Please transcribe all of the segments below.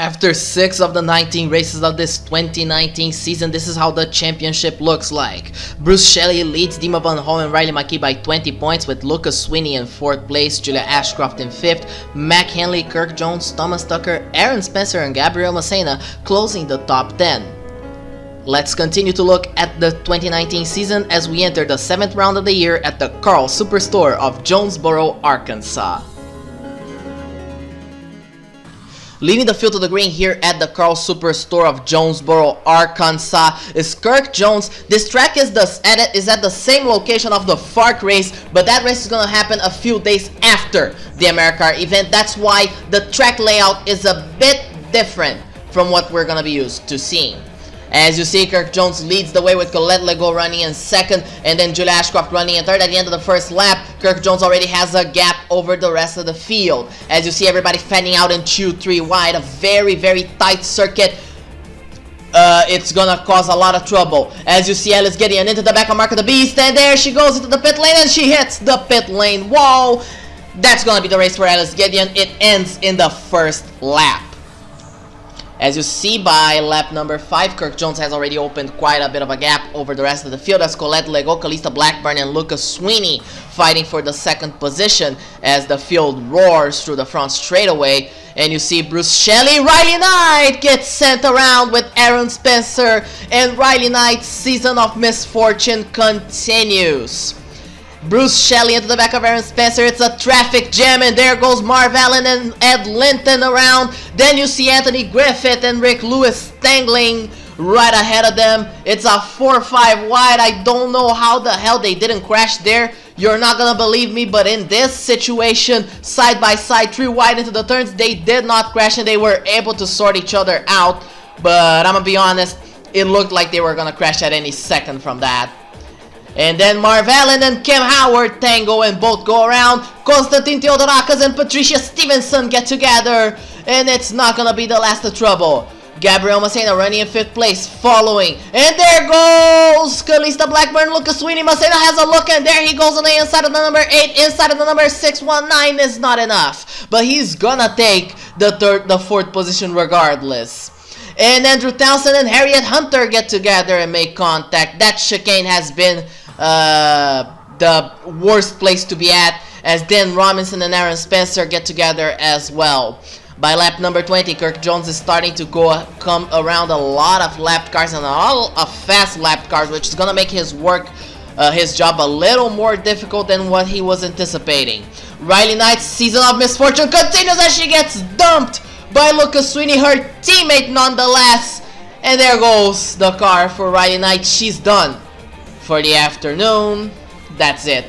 After 6 of the 19 races of this 2019 season, this is how the championship looks like. Bruce Shelley leads Dima Van Hol and Riley McKee by 20 points, with Lucas Sweeney in 4th place, Julia Ashcroft in 5th, Mac Henley, Kirk Jones, Thomas Tucker, Aaron Spencer and Gabriel Macena closing the top 10. Let's continue to look at the 2019 season as we enter the 7th round of the year at the Karl Superstore of Jonesboro, Arkansas. Leading the field to the green here at the Karl Superstore of Jonesboro, Arkansas is Kirk Jones. This track is at the same location of the FARC race, but that race is going to happen a few days after the AmeriCar event. That's why the track layout is a bit different from what we're going to be used to seeing. As you see, Kirk Jones leads the way with Colette Legault running in 2nd, and then Julia Ashcroft running in 3rd. At the end of the 1st lap, Kirk Jones already has a gap over the rest of the field. As you see, everybody fanning out in 2-3 wide, a very, very tight circuit. It's gonna cause a lot of trouble. As you see, Alice Gideon into the back of Mark of the Beast, and there she goes into the pit lane, and she hits the pit lane wall. That's gonna be the race for Alice Gideon. It ends in the 1st lap. As you see, by lap number 5, Kirk Jones has already opened quite a bit of a gap over the rest of the field, as Colette Legault, Calista Blackburn, and Lucas Sweeney fighting for the 2nd position as the field roars through the front straightaway. And you see Bruce Shelley, Riley Knight gets sent around with Aaron Spencer, and Riley Knight's season of misfortune continues. Bruce Shelley into the back of Aaron Spencer. It's a traffic jam, and there goes Marv Allen and Ed Linton around. Then you see Anthony Griffith and Rick Lewis tangling right ahead of them. It's a 4-5 wide. I don't know how the hell they didn't crash there. You're not gonna believe me, but in this situation, side by side, 3 wide into the turns, they did not crash and they were able to sort each other out. But I'm gonna be honest, it looked like they were gonna crash at any second from that. And then Marv Allen and Kim Howard tango and both go around. Konstantin Theodorakis and Patricia Stevenson get together, and it's not gonna be the last of trouble. Gabriel Macena running in 5th place, following. And there goes Calista Blackburn, Lucas Sweeney. Macena has a look, and there he goes on the inside of the number 8, inside of the number 619 is not enough. But he's gonna take the 4th position regardless. And Andrew Townsend and Harriet Hunter get together and make contact. That chicane has been the worst place to be at, as Dan Robinson and Aaron Spencer get together as well. By lap number 20, Kirk Jones is starting to come around a lot of lap cars and a lot of fast lap cars, which is gonna make his job a little more difficult than what he was anticipating. Riley Knight's season of misfortune continues as she gets dumped by Lucas Sweeney, her teammate nonetheless. And there goes the car for Riley Knight. She's done for the afternoon. That's it.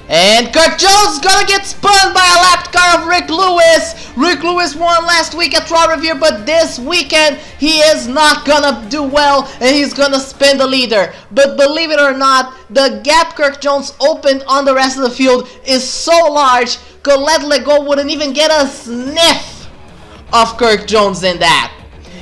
And Kirk Jones gonna get spun by a lapped car of Rick Lewis. Rick Lewis won last week at Trois Rivières, but this weekend he is not gonna do well, and he's gonna spin the leader. But believe it or not, the gap Kirk Jones opened on the rest of the field is so large, Colette Legault wouldn't even get a sniff of Kirk Jones in that.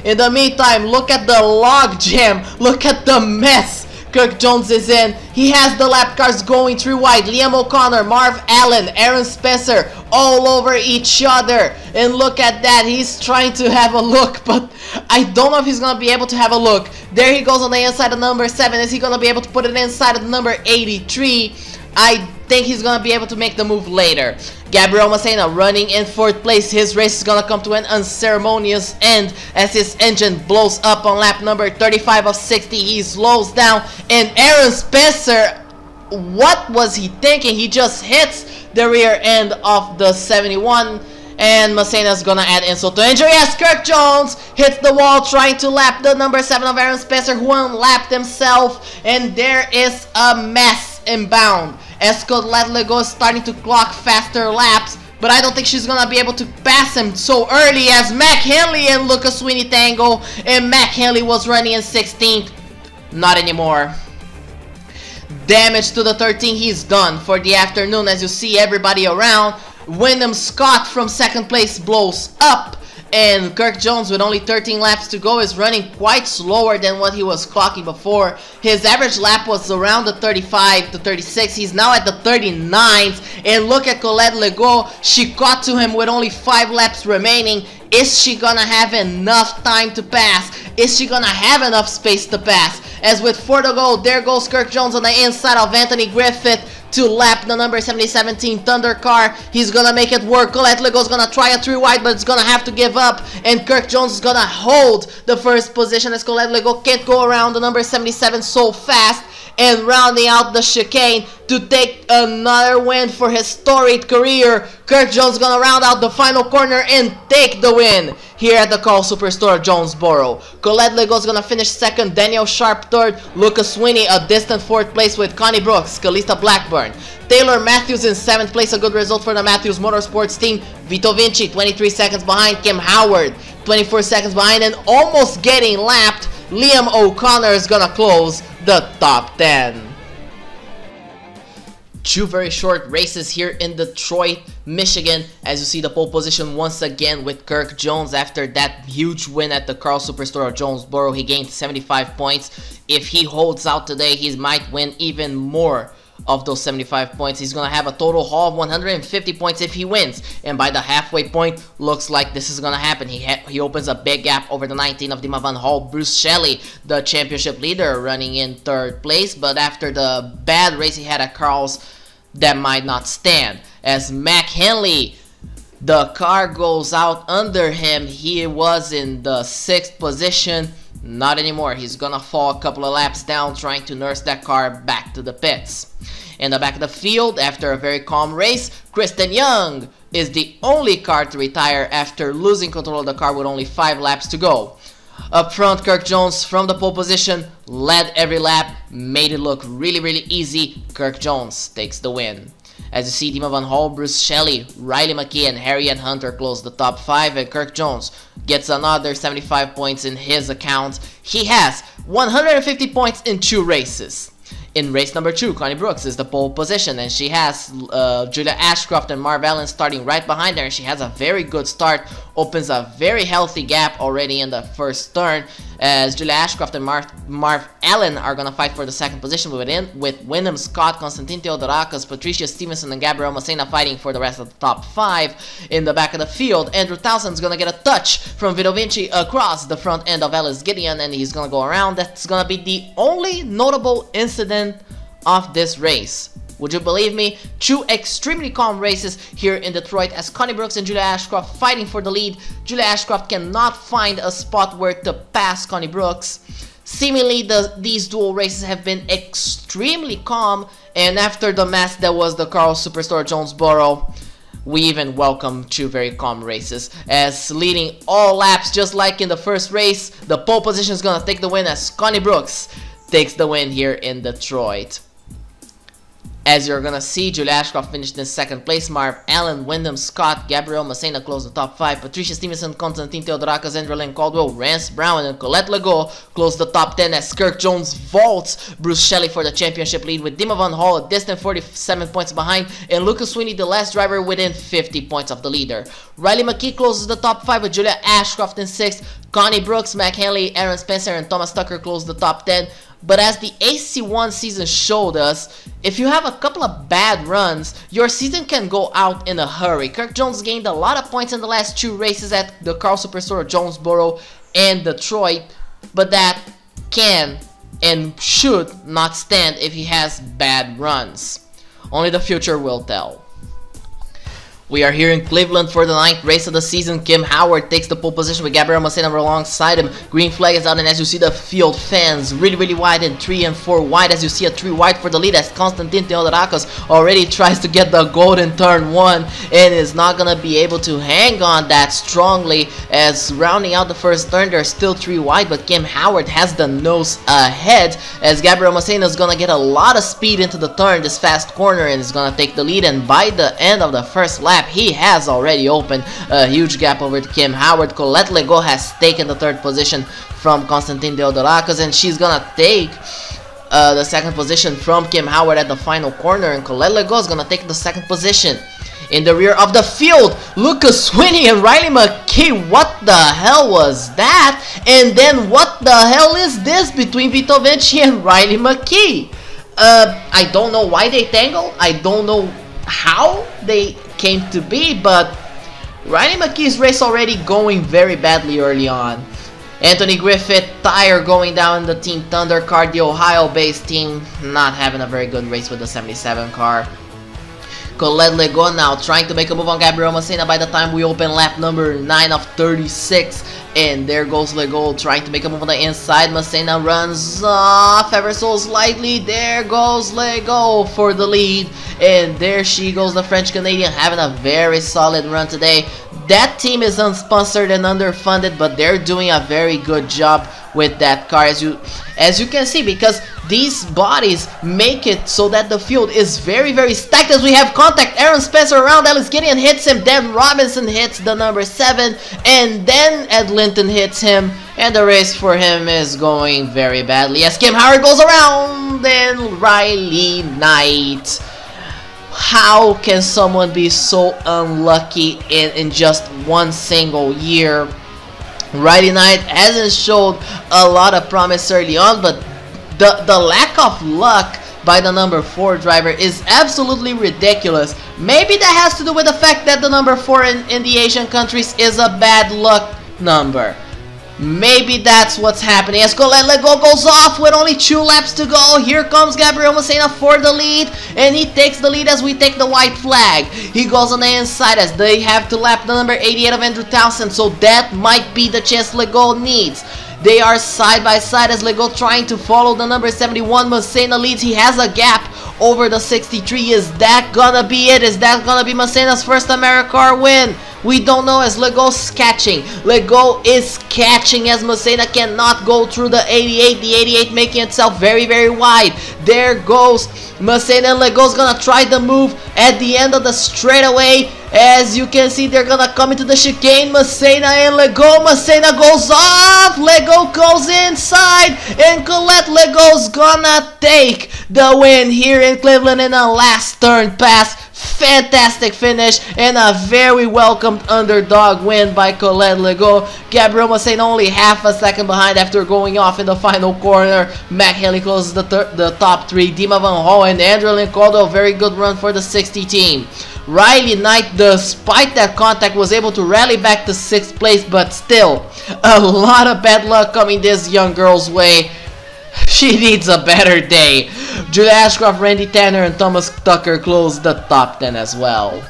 In the meantime, look at the log jam. Look at the mess Kirk Jones is in. He has the lap cars going 3 wide. Liam O'Connor, Marv Allen, Aaron Spencer all over each other. And look at that. He's trying to have a look, but I don't know if he's going to be able to have a look. There he goes on the inside of number 7. Is he going to be able to put it inside of the number 83? I think he's going to be able to make the move later. Gabriel Macena running in 4th place. His race is going to come to an unceremonious end as his engine blows up on lap number 35 of 60. He slows down, and Aaron Spencer, what was he thinking? He just hits the rear end of the 71, and Macena's going to add insult to injury as Kirk Jones hits the wall trying to lap the number 7 of Aaron Spencer, who unlapped himself, and there is a mess inbound as Colette Legault is starting to clock faster laps, but I don't think she's gonna be able to pass him so early as Mac Henley and Lucas Sweeney tango, and Mac Henley was running in 16th. Not anymore. Damage to the 13, he's done for the afternoon. As you see everybody around, Wyndham Scott from 2nd place blows up, and Kirk Jones, with only 13 laps to go, is running quite slower than what he was clocking before. His average lap was around the 35 to 36. He's now at the 39s. And look at Colette Legault. She caught to him with only 5 laps remaining. Is she gonna have enough time to pass? Is she gonna have enough space to pass? As with 4 to go, there goes Kirk Jones on the inside of Anthony Griffith to lap the number 17 Thunder car. He's gonna make it work. Colette Legault's gonna try a 3 wide, but it's gonna have to give up. And Kirk Jones is gonna hold the first position as Colette Legault can't go around the number 77 so fast. And rounding out the chicane to take another win for his storied career, Kirk Jones gonna round out the final corner and take the win here at the Karl Superstore Jonesboro. Colette Legault's gonna finish second, Daniel Sharp third, Lucas Sweeney a distant fourth place with Connie Brooks, Kalista Blackburn. Taylor Matthews in 7th place, a good result for the Matthews Motorsports team. Vito Vinci 23 seconds behind, Kim Howard 24 seconds behind, and almost getting lapped, Liam O'Connor is gonna close the top 10. Two very short races here in Detroit, Michigan, as you see the pole position once again with Kirk Jones after that huge win at the Karl Superstore of Jonesboro. He gained 75 points. If he holds out today, he might win even more of those 75 points. He's gonna have a total haul of 150 points if he wins, and by the halfway point looks like this is gonna happen. He opens a big gap over the 19 of Dima Van Hall. Bruce Shelley, the championship leader, running in 3rd place, but after the bad race he had at Karl's, that might not stand, as Mac Henley, the car goes out under him. He was in the 6th position. Not anymore. He's gonna fall a couple of laps down trying to nurse that car back to the pits. In the back of the field, after a very calm race, Kristen Young is the only car to retire after losing control of the car with only 5 laps to go. Up front, Kirk Jones from the pole position led every lap, made it look really easy. Kirk Jones takes the win. As you see, Dima Van Hall, Bruce Shelley, Riley McKee, and Harriet Hunter close the top 5, and Kirk Jones gets another 75 points in his account. He has 150 points in 2 races. In race number 2, Connie Brooks is the pole position, and she has Julia Ashcroft and Marv Allen starting right behind her. She has a very good start, opens a very healthy gap already in the first turn, as Julia Ashcroft and Marv Allen are going to fight for the 2nd position with Wyndham Scott, Konstantin Theodorakis, Patricia Stevenson, and Gabriel Macena fighting for the rest of the top 5. In the back of the field, Andrew Townsend's going to get a touch from Vito Vinci across the front end of Ellis Gideon, and he's going to go around. That's going to be the only notable incident of this race. Would you believe me? 2 extremely calm races here in Detroit as Connie Brooks and Julia Ashcroft fighting for the lead. Julia Ashcroft cannot find a spot where to pass Connie Brooks. Seemingly these dual races have been extremely calm, and after the mess that was the Karl Superstore Jonesboro, we even welcome 2 very calm races, as leading all laps just like in the first race, the pole position is gonna take the win as Connie Brooks takes the win here in Detroit. As you're gonna see, Julia Ashcroft finished in 2nd place, Marv Allen, Wyndham Scott, Gabriel Macena closed the top 5, Patricia Stevenson, Konstantin Theodorakis, Andrew Lynn Caldwell, Rance Brown, and Colette Legault closed the top 10 as Kirk Jones vaults Bruce Shelley for the championship lead with Dima Van Hall a distant 47 points behind, and Lucas Sweeney, the last driver, within 50 points of the leader. Riley McKee closes the top 5 with Julia Ashcroft in 6th, Connie Brooks, Mac Henley, Aaron Spencer, and Thomas Tucker closed the top 10. But as the AC1 season showed us, if you have a couple of bad runs, your season can go out in a hurry. Kirk Jones gained a lot of points in the last 2 races at the Karl Superstore Jonesboro and Detroit, but that can and should not stand if he has bad runs. Only the future will tell. We are here in Cleveland for the 9th race of the season. Kim Howard takes the pole position with Gabriel Macena alongside him. Green flag is out, and as you see the field fans really wide and 3 and 4 wide, as you see a 3 wide for the lead as Konstantin Theodorakis already tries to get the golden turn 1 and is not going to be able to hang on that strongly, as rounding out the first turn there's still 3 wide, but Kim Howard has the nose ahead as Gabriel Macena is going to get a lot of speed into the turn, this fast corner, and is going to take the lead, and by the end of the first lap he has already opened a huge gap over to Kim Howard. Colette Legault has taken the 3rd position from Konstantin Theodorakis, and she's gonna take the 2nd position from Kim Howard at the final corner, and Colette Legault is gonna take the 2nd position. In the rear of the field, Lucas Sweeney and Riley McKee. What the hell was that? And then what the hell is this between Vito Vinci and Riley McKee? I don't know why they tangled. I don't know how they came to be, but Riley McKee's race already going very badly early on. Anthony Griffith tire going down in the Team Thunder car, the Ohio-based team not having a very good race with the 77 car. Colette Legault now trying to make a move on Gabriel Massena by the time we open lap number 9 of 36. And there goes Legault trying to make a move on the inside. Massena runs off ever so slightly. There goes Legault for the lead. And there she goes, the French Canadian, having a very solid run today. That team is unsponsored and underfunded, but they're doing a very good job with that car, as you can see, because these bodies make it so that the field is very stacked. As we have contact, Aaron Spencer around, Ellis Gideon hits him, then Robinson hits the number 7, and then Ed Linton hits him, and the race for him is going very badly as Kim Howard goes around, and Riley Knight. How can someone be so unlucky in just one single year? Riley Knight hasn't showed a lot of promise early on, but the lack of luck by the number 4 driver is absolutely ridiculous. Maybe that has to do with the fact that the number 4 in the Asian countries is a bad luck number. Maybe that's what's happening. As Colette Legault goes off with only 2 laps to go. Here comes Gabriel Massena for the lead, and he takes the lead as we take the white flag. He goes on the inside as they have to lap the number 88 of Andrew Townsend, so that might be the chance Legault needs. They are side by side as Legault trying to follow the number 71. Massena leads. He has a gap over the 63. Is that gonna be it? Is that gonna be Massena's first AmeriCar win? We don't know, as Legault's catching. Legault is catching as Massena cannot go through the 88. The 88 making itself very wide. There goes Massena, and Legault's gonna try the move at the end of the straightaway. As you can see, they're gonna come into the chicane. Massena and Legault. Massena goes off. Legault goes inside, and Colette Legault's gonna take the win here in Cleveland in a last turn pass. Fantastic finish and a very welcomed underdog win by Colette Legault. Gabriel Massena only half a second behind after going off in the final corner. Mac Haley closes the top 3. Dima Van Hol and Andrew Lynn Caldwell, very good run for the 60 team. Riley Knight, despite that contact, was able to rally back to 6th place, but still a lot of bad luck coming this young girl's way. She needs a better day. Julia Ashcroft, Randy Tanner, and Thomas Tucker close the top 10 as well.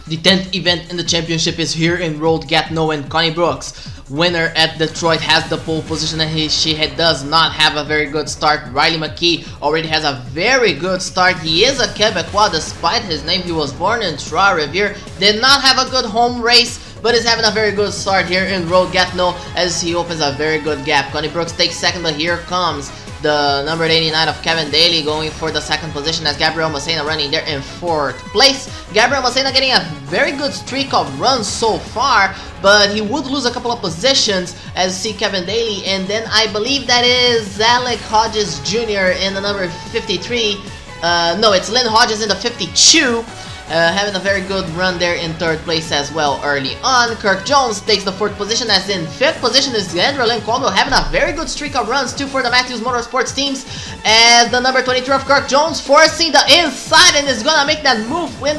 The 10th event in the championship is here in Road Gatineau, and Connie Brooks, winner at Detroit, has the pole position, and she does not have a very good start. Riley McKee already has a very good start. He is a Quebecois despite his name. He was born in Trois-Rivières. Did not have a good home race, but is having a very good start here in Road Gatineau as he opens a very good gap. Connie Brooks takes second, but here comes the number 89 of Kevin Daly going for the second position as Gabriel Massena running there in 4th place. Gabriel Massena getting a very good streak of runs so far, but he would lose a couple of positions as you see Kevin Daly, and then I believe that is Alec Hodges Jr. in the number 53. No, it's Lynn Hodges in the 52. Having a very good run there in 3rd place as well early on. Kirk Jones takes the 4th position, as in 5th position is Andrew Lynn Caldwell, having a very good streak of runs too for the Matthews Motorsports teams, as the number 23 of Kirk Jones forcing the inside and is gonna make that move in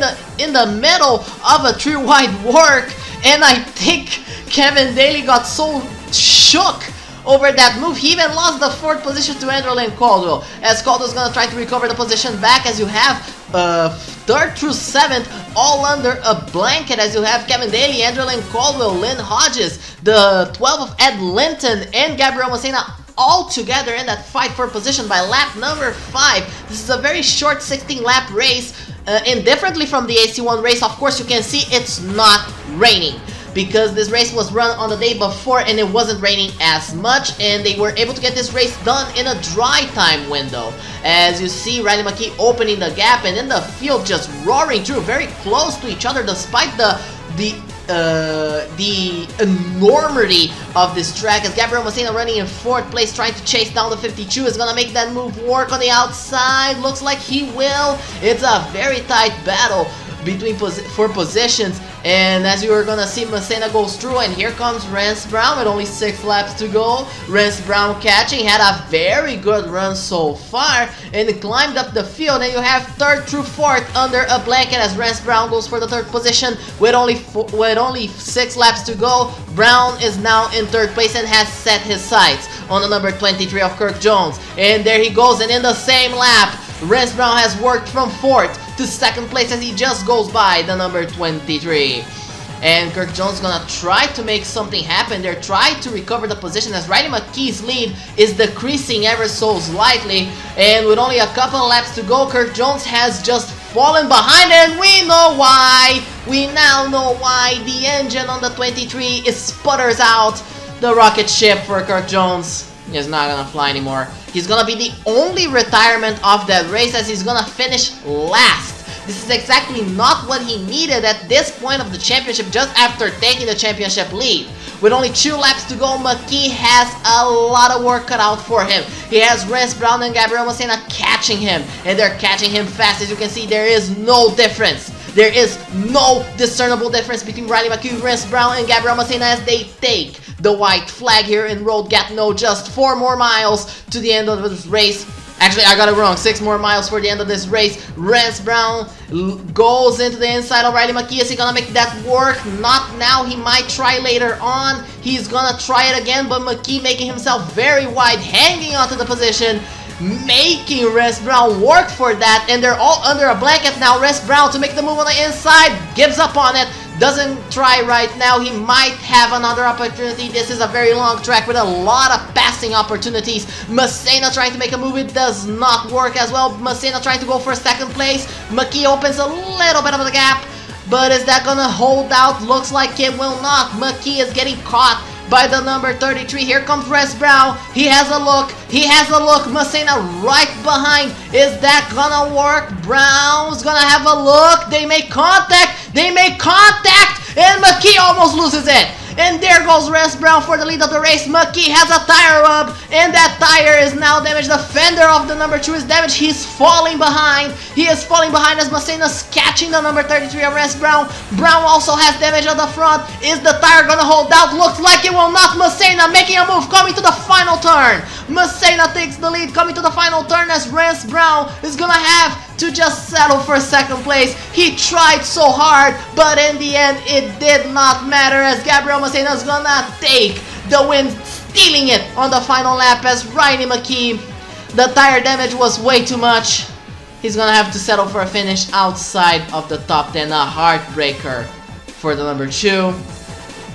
the middle of a 3 wide work. And I think Kevin Daly got so shook over that move, he even lost the 4th position to Andrew Lynn Caldwell, as Caldwell's gonna try to recover the position back, as you have 3rd through 7th all under a blanket, as you have Kevin Daly, Andrew Lynn Caldwell, Lynn Hodges, the 12 of Ed Linton, and Gabriel Massena all together in that fight for position by lap number 5. This is a very short 16-lap race, and differently from the AC1 race, of course you can see it's not raining, because this race was run on the day before and it wasn't raining as much, and they were able to get this race done in a dry time window. As you see Riley McKee opening the gap, and in the field just roaring through very close to each other despite the enormity of this track, as Gabriel Massena running in 4th place trying to chase down the 52 is gonna make that move work on the outside. Looks like he will. It's a very tight battle for positions And as you are gonna see, Massena goes through, and here comes Rance Brown with only 6 laps to go. Rance Brown catching, had a very good run so far, and climbed up the field. And you have 3rd through 4th under a blanket as Rance Brown goes for the 3rd position with only 6 laps to go. Brown is now in 3rd place and has set his sights on the number 23 of Kirk Jones. And there he goes, and in the same lap, Rance Brown has worked from 4th to 2nd place as he just goes by the number 23. And Kirk Jones gonna try to make something happen there, try to recover the position as Riley McKee's lead is decreasing ever so slightly. And with only a couple laps to go, Kirk Jones has just fallen behind, and we know why. We now know why. The engine on the 23 sputters out. The rocket ship for Kirk Jones is not gonna fly anymore. He's gonna be the only retirement of that race as he's gonna finish last. This is exactly not what he needed at this point of the championship, just after taking the championship lead. With only 2 laps to go, McKee has a lot of work cut out for him. He has Rance Brown and Gabriel Massena catching him, and they're catching him fast. As you can see, there is no difference. There is no discernible difference between Riley McKee, Rance Brown, and Gabriel Massena as they take the white flag here in Road Gatineau. Just 4 more miles to the end of this race. Actually, I got it wrong. 6 more miles for the end of this race. Rance Brown goes into the inside of Riley McKee. Is he gonna make that work? Not now. He might try later on. He's gonna try it again, but McKee making himself very wide, hanging onto the position, making Rance Brown work for that. And they're all under a blanket now. Rance Brown to make the move on the inside, gives up on it. Doesn't try right now. He might have another opportunity. This is a very long track with a lot of passing opportunities. Massena trying to make a move. It does not work as well. Massena trying to go for 2nd place. McKee opens a little bit of the gap, but is that gonna hold out? Looks like it will not. McKee is getting caught by the number 33. Here comes Rance Brown. He has a look. He has a look. Massena right behind. Is that gonna work? Brown's gonna have a look. They make contact. They make contact. And McKee almost loses it. And there goes Rance Brown for the lead of the race. McKee has a tire rub, and that tire is now damaged. The fender of the number 2 is damaged. He's falling behind. He is falling behind as Massena's catching the number 33 of Rance Brown. Brown also has damage on the front. Is the tire gonna hold out? Looks like it will not. Massena making a move, coming to the final turn. Massena takes the lead, coming to the final turn as Rance Brown is gonna have to just settle for 2nd place. He tried so hard, but in the end, it did not matter as Gabriel Massena is gonna take the win, stealing it on the final lap as Riley McKee. The tire damage was way too much. He's gonna have to settle for a finish outside of the top 10. A heartbreaker for the number 2.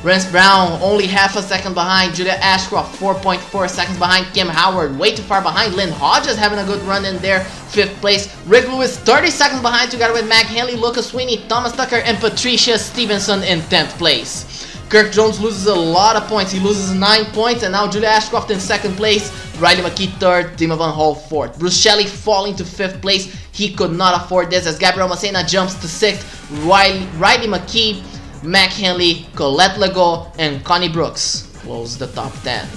Rance Brown only half a second behind. Julia Ashcroft 4.4 seconds behind. Kim Howard way too far behind. Lynn Hodges having a good run in there, 5th place. Rick Lewis 30 seconds behind together with Mac Henley, Lucas Sweeney, Thomas Tucker, and Patricia Stevenson in 10th place. Kirk Jones loses a lot of points. He loses 9 points, and now Julia Ashcroft in 2nd place. Riley McKee 3rd, Dima Van Hall 4th. Bruce Shelley falling to 5th place. He could not afford this as Gabriel Massena jumps to 6th. Riley McKee, Mac Henley, Colette Legault, and Connie Brooks close the top 10.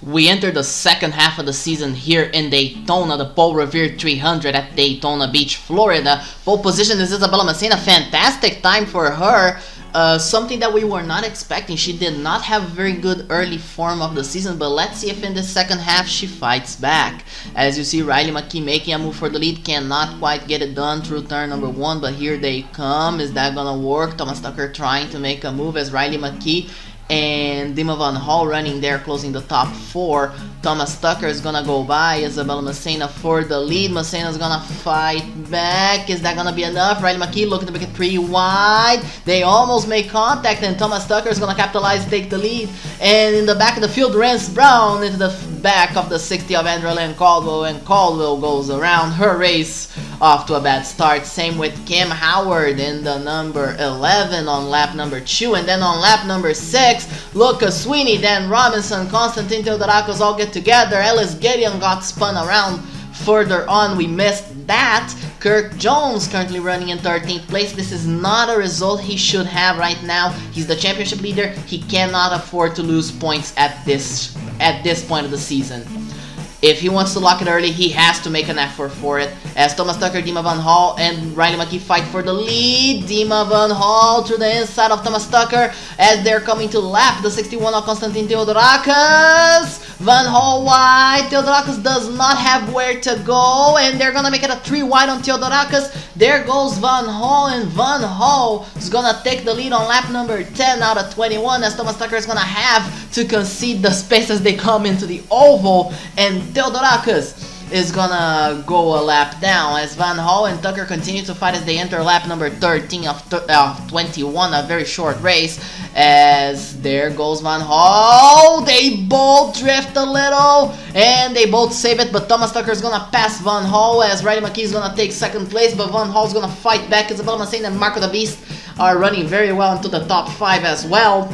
We enter the 2nd half of the season here in Daytona, the Paul Revere 300 at Daytona Beach, Florida. Pole position is Isabella Massena. Fantastic time for her. Something that we were not expecting. She did not have a very good early form of the season, but let's see if in the 2nd half she fights back. As you see, Riley McKee making a move for the lead, cannot quite get it done through turn number 1, but here they come. Is that gonna work? Thomas Tucker trying to make a move as Riley McKee and Dima Van Hall running there, closing the top 4. Thomas Tucker is gonna go by. Isabella Massena for the lead. Massena is gonna fight back. Is that gonna be enough? Riley McKee looking to make it pretty wide. They almost make contact, and Thomas Tucker is gonna capitalize, take the lead. And in the back of the field, Rance Brown into the back of the 60 of Andrea Lynn Caldwell, and Caldwell goes around her race off to a bad start. Same with Kim Howard in the number 11 on lap number 2, and then on lap number 6, Lucas Sweeney, Dan Robinson, Constantine Theodorakis all get together. Ellis Gideon got spun around further on. We missed that. Kirk Jones currently running in 13th place. This is not a result he should have right now. He's the championship leader. He cannot afford to lose points at this point of the season. If he wants to lock it early, he has to make an effort for it. As Thomas Tucker, Dima Van Hall, and Riley McKee fight for the lead. Dima Van Hall to the inside of Thomas Tucker as they're coming to lap the 61 of Konstantin Theodorakis. Van Hall wide. Theodorakis does not have where to go, and they're gonna make it a 3 wide on Theodorakis. There goes Van Hall, and Van Hall is gonna take the lead on lap number 10 out of 21 as Thomas Tucker is gonna have to concede the space as they come into the oval, and Theodorakis is gonna go a lap down as Van Hall and Tucker continue to fight as they enter lap number 13 of 21, a very short race. As there goes Van Hall, they both drift a little and they both save it, but Thomas Tucker is gonna pass Van Hall as Riley McKee is gonna take second place, but Van Hall is gonna fight back. Isabella Massena and Marco the Beast are running very well into the top 5 as well,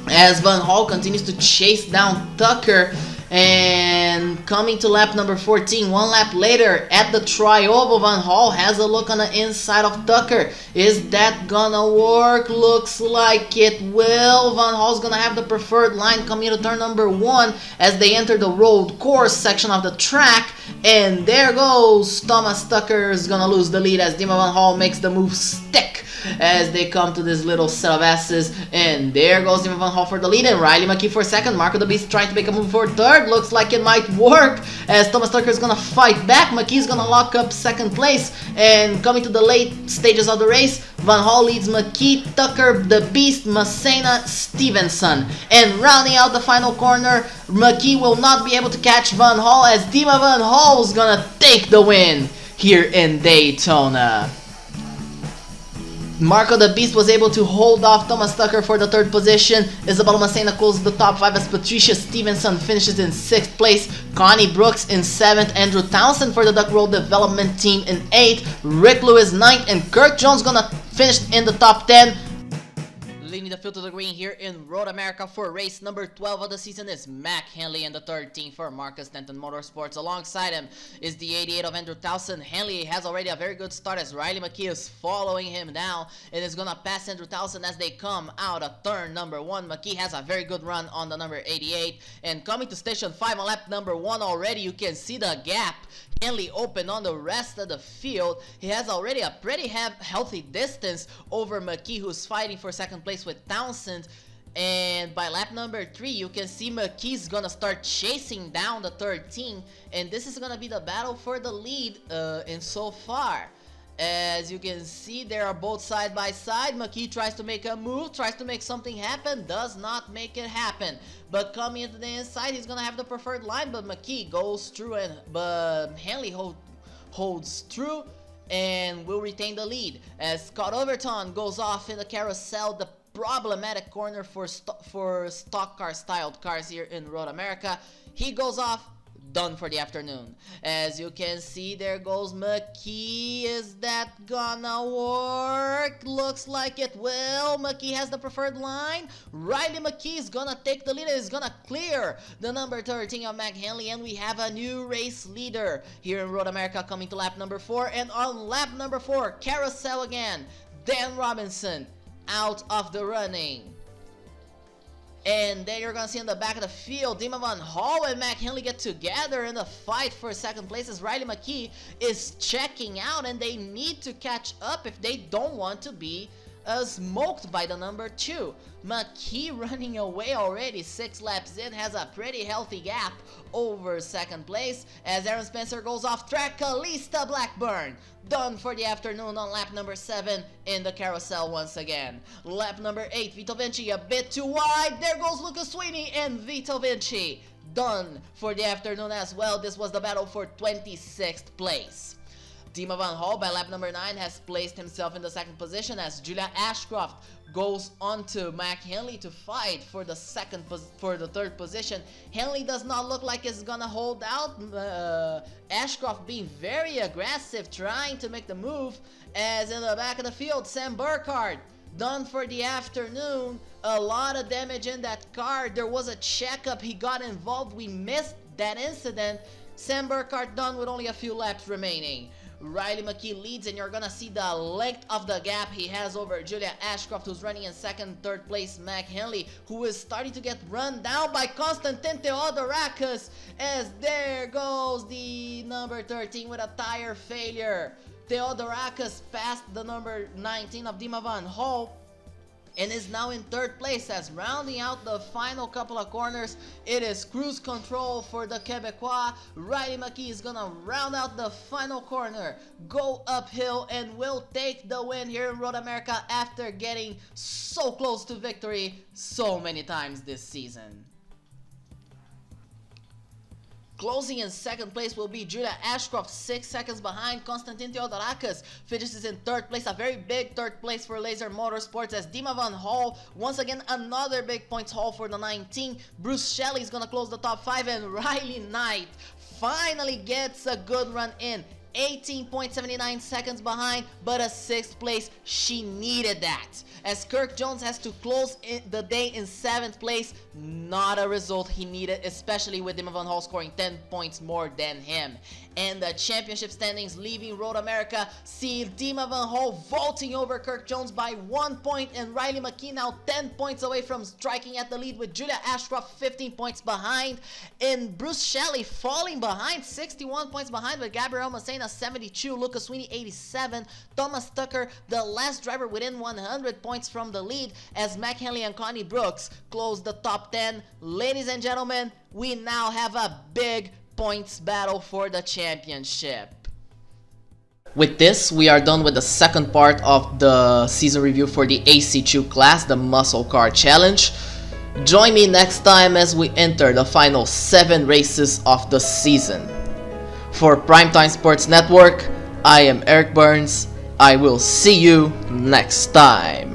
as Van Hall continues to chase down Tucker. And coming to lap number 14, one lap later at the tri-oval, Van Hall has a look on the inside of Tucker. Is that gonna work? Looks like it will. Van Hall's gonna have the preferred line coming to turn number 1 as they enter the road course section of the track. And there goes Thomas Tucker is gonna lose the lead as Dima Van Hall makes the move stick as they come to this little set of S's. And there goes Dima Van Hall for the lead and Riley McKee for second. Marco the Beast trying to make a move for third. Looks like it might work as Thomas Tucker is gonna fight back. McKee's gonna lock up second place. And coming to the late stages of the race, Van Hall leads McKee, Tucker, the Beast, Massena, Stevenson. And rounding out the final corner, McKee will not be able to catch Van Hall as Dima Van Hall is gonna take the win here in Daytona. Marco the Beast was able to hold off Thomas Tucker for the 3rd position. Isabella Massena closes the top 5 as Patricia Stevenson finishes in 6th place. Connie Brooks in 7th. Andrew Townsend for the Duck Road Development Team in 8th. Rick Lewis 9th. And Kirk Jones gonna finish in the top 10. Leading the field to the green here in Road America for race number 12 of the season is Mac Henley in the 13th for Marcus Denton Motorsports. Alongside him is the 88 of Andrew Townsend. Henley has already a very good start as Riley McKee is following him down and is gonna pass Andrew Townsend as they come out of turn number 1. McKee has a very good run on the number 88, and coming to station 5 on lap number 1 already, you can see the gap Henley open on the rest of the field. He has already a pretty healthy distance over McKee, who's fighting for second place with Townsend. And by lap number 3, you can see McKee's gonna start chasing down the 13, and this is gonna be the battle for the lead in so far. As you can see, they are both side by side. McKee tries to make a move, tries to make something happen, does not make it happen. But coming into the inside, he's gonna have the preferred line, but McKee goes through, but Henley holds through and will retain the lead. As Scott Overton goes off in the carousel, the problematic corner for stock car styled cars here in Road America. He goes off. Done for the afternoon. As you can see, there goes McKee. Is that gonna work? Looks like it will. McKee has the preferred line. Riley McKee is gonna take the lead. Is gonna clear the number 13 of Mac Henley, and we have a new race leader here in Road America coming to lap number 4. And on lap number 4, carousel again. Dan Robinson out of the running. And then you're gonna see in the back of the field, Dima Van Hall and Mac Henley get together in the fight for second place as Riley McKee is checking out, and they need to catch up if they don't want to be smoked by the number 2. McKee running away already 6 laps in, has a pretty healthy gap over second place as Aaron Spencer goes off track. Kalista Blackburn done for the afternoon on lap number 7 in the carousel once again. Lap number 8, Vito Vinci a bit too wide. There goes Lucas Sweeney and Vito Vinci done for the afternoon as well. This was the battle for 26th place. Dima Van Hall by lap number 9 has placed himself in the 2nd position as Julia Ashcroft goes on to Mac Henley to fight for the 3rd position. Henley does not look like it's gonna hold out. Ashcroft being very aggressive, trying to make the move, as in the back of the field, Sam Burkhardt done for the afternoon. A lot of damage in that car. There was a checkup, he got involved, we missed that incident. Sam Burkhardt done with only a few laps remaining. Riley McKee leads, and you're gonna see the length of the gap he has over Julia Ashcroft, who's running in second, third place. Mac Henley, who is starting to get run down by Konstantin Theodorakis, as there goes the number 13 with a tire failure. Theodorakis passed the number 19 of Dima Van Hol and is now in third place, as rounding out the final couple of corners, it is cruise control for the Quebecois. Riley McKee is gonna round out the final corner, go uphill, and will take the win here in Road America after getting so close to victory so many times this season. Closing in second place will be Julia Ashcroft, 6 seconds behind. Konstantin Theodorakis finishes in third place, a very big third place for Laser Motorsports, as Dima Van Hol, once again another big points haul for the 19. Bruce Shelley is gonna close the top 5, and Riley Knight finally gets a good run in. 18.79 seconds behind, but a 6th place. She needed that, as Kirk Jones has to close the day in 7th place. Not a result he needed, especially with Dima Van Hol scoring 10 points more than him. And the championship standings leaving Road America see Dima Van Hol vaulting over Kirk Jones by 1 point, and Riley McKee now 10 points away from striking at the lead, with Julia Ashcroft 15 points behind, and Bruce Shelley falling behind, 61 points behind, with Gabriel Macena 72, Lucas Sweeney 87, Thomas Tucker, the last driver within 100 points from the lead, as Mac Henley and Connie Brooks close the top 10. Ladies and gentlemen, we now have a big points battle for the championship. With this, we are done with the second part of the season review for the AC2 class, the Muscle Car Challenge. Join me next time as we enter the final 7 races of the season. For Primetime Sports Network, I am Eric Burns. I will see you next time.